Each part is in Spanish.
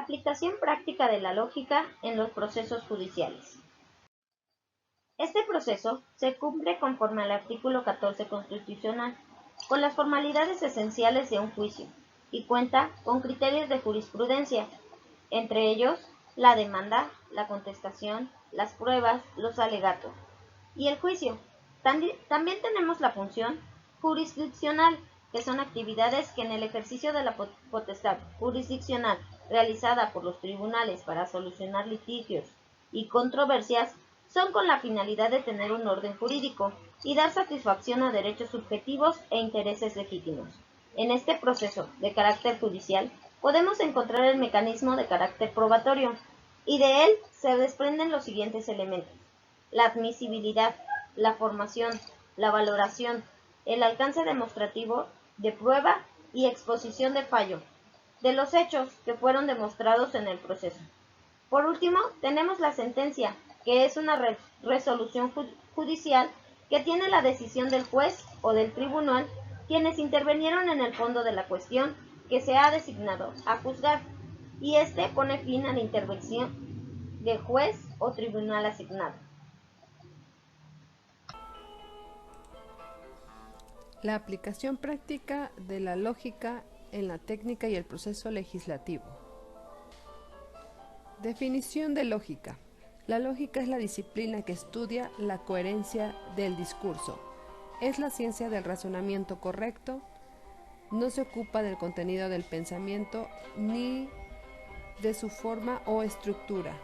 Aplicación práctica de la lógica en los procesos judiciales. Este proceso se cumple conforme al artículo 14 constitucional, con las formalidades esenciales de un juicio, y cuenta con criterios de jurisprudencia, entre ellos la demanda, la contestación, las pruebas, los alegatos y el juicio. También tenemos la función jurisdiccional, que son actividades que en el ejercicio de la potestad jurisdiccional realizada por los tribunales para solucionar litigios y controversias son con la finalidad de tener un orden jurídico y dar satisfacción a derechos subjetivos e intereses legítimos. En este proceso de carácter judicial podemos encontrar el mecanismo de carácter probatorio, y de él se desprenden los siguientes elementos: la admisibilidad, la formación, la valoración, el alcance demostrativo de prueba y exposición de fallo de los hechos que fueron demostrados en el proceso. Por último, tenemos la sentencia, que es una resolución judicial que tiene la decisión del juez o del tribunal, quienes intervinieron en el fondo de la cuestión que se ha designado a juzgar, y este pone fin a la intervención del juez o tribunal asignado. La aplicación práctica de la lógica en la técnica y el proceso legislativo. Definición de lógica. La lógica es la disciplina que estudia la coherencia del discurso. Es la ciencia del razonamiento correcto. No se ocupa del contenido del pensamiento ni de su forma o estructura.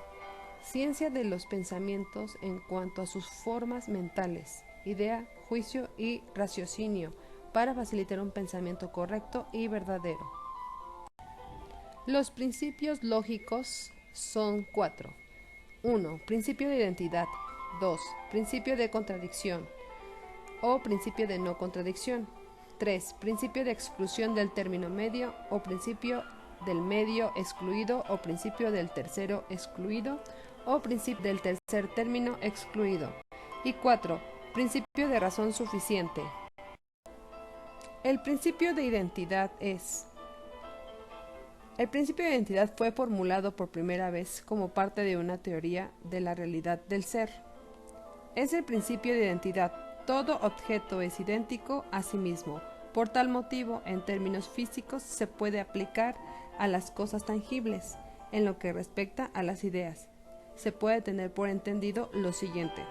Ciencia de los pensamientos en cuanto a sus formas mentales, idea, juicio y raciocinio, para facilitar un pensamiento correcto y verdadero. Los principios lógicos son 4. 1. Principio de identidad. 2. Principio de contradicción o principio de no contradicción. 3. Principio de exclusión del término medio o principio del medio excluido o principio del tercero excluido o principio del tercer término excluido. Y 4. Principio de razón suficiente. El principio de identidad es... El principio de identidad fue formulado por primera vez como parte de una teoría de la realidad del ser. Es el principio de identidad. Todo objeto es idéntico a sí mismo. Por tal motivo, en términos físicos, se puede aplicar a las cosas tangibles. En lo que respecta a las ideas, se puede tener por entendido lo siguiente: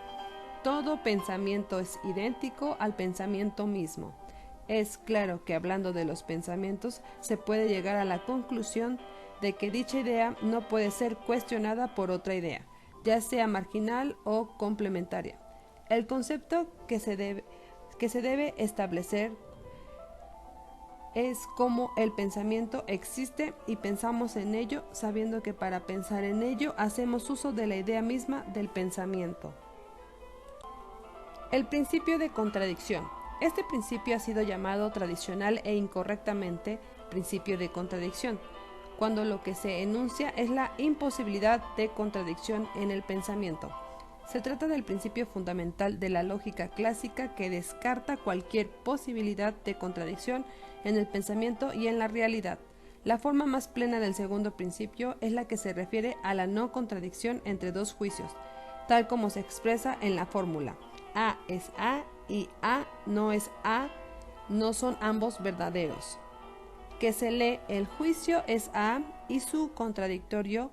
todo pensamiento es idéntico al pensamiento mismo. Es claro que hablando de los pensamientos se puede llegar a la conclusión de que dicha idea no puede ser cuestionada por otra idea, ya sea marginal o complementaria. El concepto que se debe establecer es cómo el pensamiento existe y pensamos en ello, sabiendo que para pensar en ello hacemos uso de la idea misma del pensamiento. El principio de contradicción. Este principio ha sido llamado tradicional e incorrectamente principio de contradicción, cuando lo que se enuncia es la imposibilidad de contradicción en el pensamiento. Se trata del principio fundamental de la lógica clásica que descarta cualquier posibilidad de contradicción en el pensamiento y en la realidad. La forma más plena del segundo principio es la que se refiere a la no contradicción entre dos juicios, tal como se expresa en la fórmula: A es A y A no es A, no son ambos verdaderos. Que se lee: el juicio es A y su contradictorio,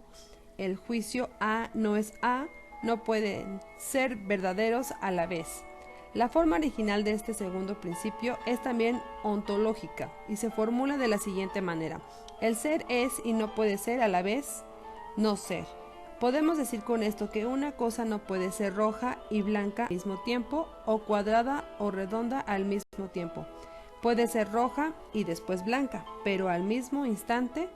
el juicio A no es A, no pueden ser verdaderos a la vez. La forma original de este segundo principio es también ontológica y se formula de la siguiente manera: el ser es y no puede ser a la vez no ser. Podemos decir con esto que una cosa no puede ser roja y blanca al mismo tiempo, o cuadrada o redonda al mismo tiempo. Puede ser roja y después blanca, pero al mismo instante,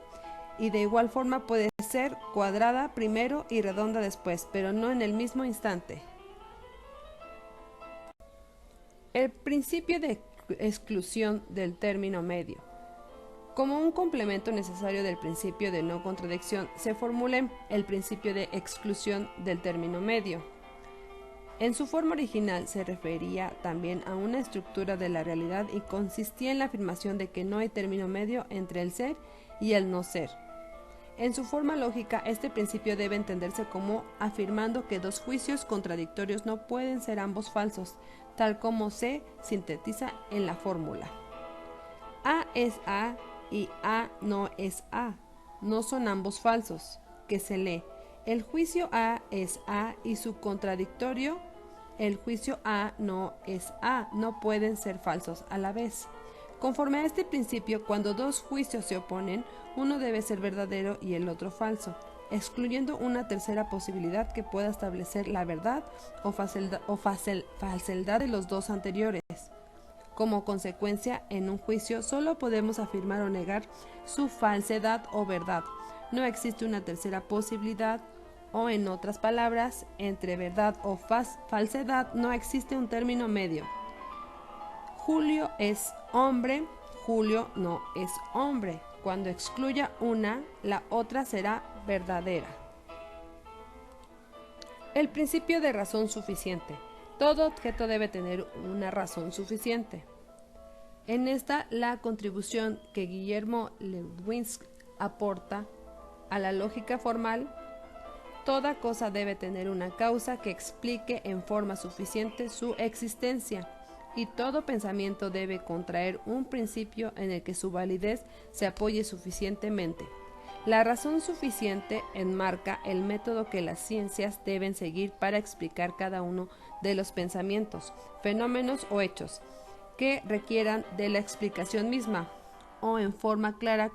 y de igual forma puede ser cuadrada primero y redonda después, pero no en el mismo instante. El principio de exclusión del término medio. Como un complemento necesario del principio de no contradicción, se formula el principio de exclusión del término medio. En su forma original se refería también a una estructura de la realidad y consistía en la afirmación de que no hay término medio entre el ser y el no ser. En su forma lógica, este principio debe entenderse como afirmando que dos juicios contradictorios no pueden ser ambos falsos, tal como se sintetiza en la fórmula. A es A y A no es A. No son ambos falsos, que se lee. El juicio A es A y su contradictorio, el juicio A no es A. No pueden ser falsos a la vez. Conforme a este principio, cuando dos juicios se oponen, uno debe ser verdadero y el otro falso, excluyendo una tercera posibilidad que pueda establecer la verdad o falsedad de los dos anteriores. Como consecuencia, en un juicio solo podemos afirmar o negar su falsedad o verdad. No existe una tercera posibilidad, o en otras palabras, entre verdad o falsedad no existe un término medio. Julio es hombre, Julio no es hombre. Cuando excluya una, la otra será verdadera. El principio de razón suficiente. Todo objeto debe tener una razón suficiente. En esta, la contribución que Guillermo Leibniz aporta a la lógica formal, toda cosa debe tener una causa que explique en forma suficiente su existencia, y todo pensamiento debe contraer un principio en el que su validez se apoye suficientemente. La razón suficiente enmarca el método que las ciencias deben seguir para explicar cada uno de los pensamientos, fenómenos o hechos que requieran de la explicación misma, o en forma clara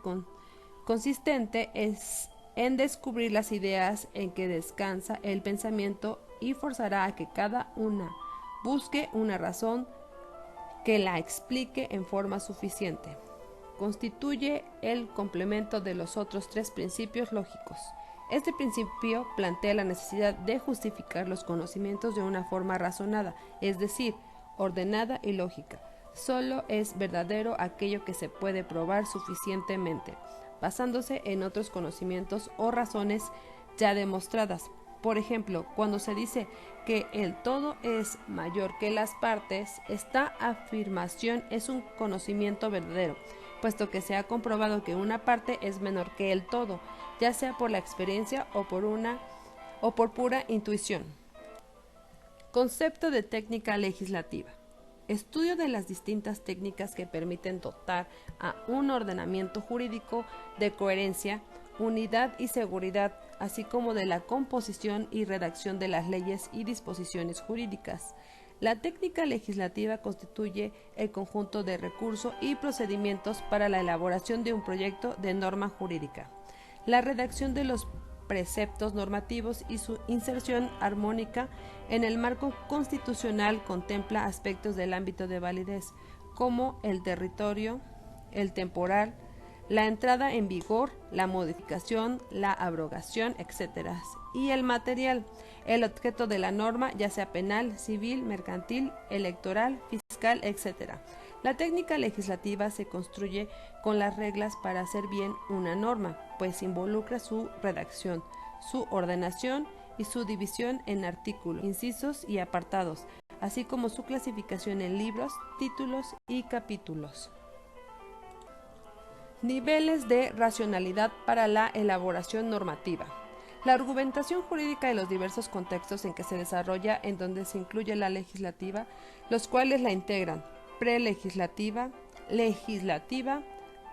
consistente es en descubrir las ideas en que descansa el pensamiento y forzará a que cada una busque una razón que la explique en forma suficiente. Constituye el complemento de los otros tres principios lógicos. Este principio plantea la necesidad de justificar los conocimientos de una forma razonada, es decir, ordenada y lógica. Solo es verdadero aquello que se puede probar suficientemente, basándose en otros conocimientos o razones ya demostradas. Por ejemplo, cuando se dice que el todo es mayor que las partes, esta afirmación es un conocimiento verdadero, puesto que se ha comprobado que una parte es menor que el todo, ya sea por la experiencia o por pura intuición. Concepto de técnica legislativa. Estudio de las distintas técnicas que permiten dotar a un ordenamiento jurídico de coherencia, unidad y seguridad, así como de la composición y redacción de las leyes y disposiciones jurídicas. La técnica legislativa constituye el conjunto de recursos y procedimientos para la elaboración de un proyecto de norma jurídica, la redacción de los preceptos normativos y su inserción armónica en el marco constitucional contempla aspectos del ámbito de validez, como el territorio, el temporal, la entrada en vigor, la modificación, la abrogación, etc. Y el material, el objeto de la norma, ya sea penal, civil, mercantil, electoral, fiscal, etc. La técnica legislativa se construye con las reglas para hacer bien una norma, pues involucra su redacción, su ordenación y su división en artículos, incisos y apartados, así como su clasificación en libros, títulos y capítulos. Niveles de racionalidad para la elaboración normativa. La argumentación jurídica de los diversos contextos en que se desarrolla, en donde se incluye la legislativa, los cuales la integran: prelegislativa, legislativa,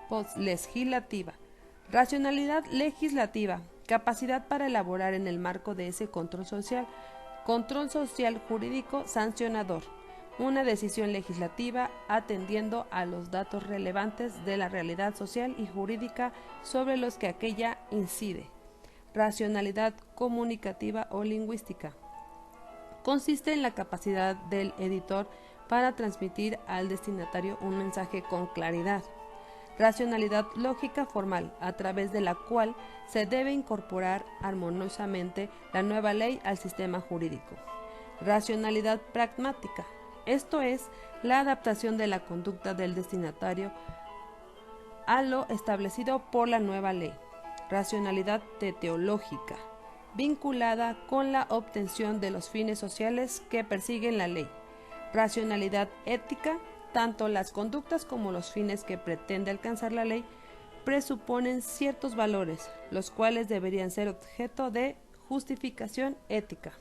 postlegislativa. Racionalidad legislativa, capacidad para elaborar en el marco de ese control social jurídico sancionador, una decisión legislativa atendiendo a los datos relevantes de la realidad social y jurídica sobre los que aquella incide. Racionalidad comunicativa o lingüística. Consiste en la capacidad del editor para transmitir al destinatario un mensaje con claridad. Racionalidad lógica formal, a través de la cual se debe incorporar armoniosamente la nueva ley al sistema jurídico. Racionalidad pragmática, esto es, la adaptación de la conducta del destinatario a lo establecido por la nueva ley. Racionalidad teológica, vinculada con la obtención de los fines sociales que persiguen la ley. Racionalidad ética, tanto las conductas como los fines que pretende alcanzar la ley presuponen ciertos valores, los cuales deberían ser objeto de justificación ética.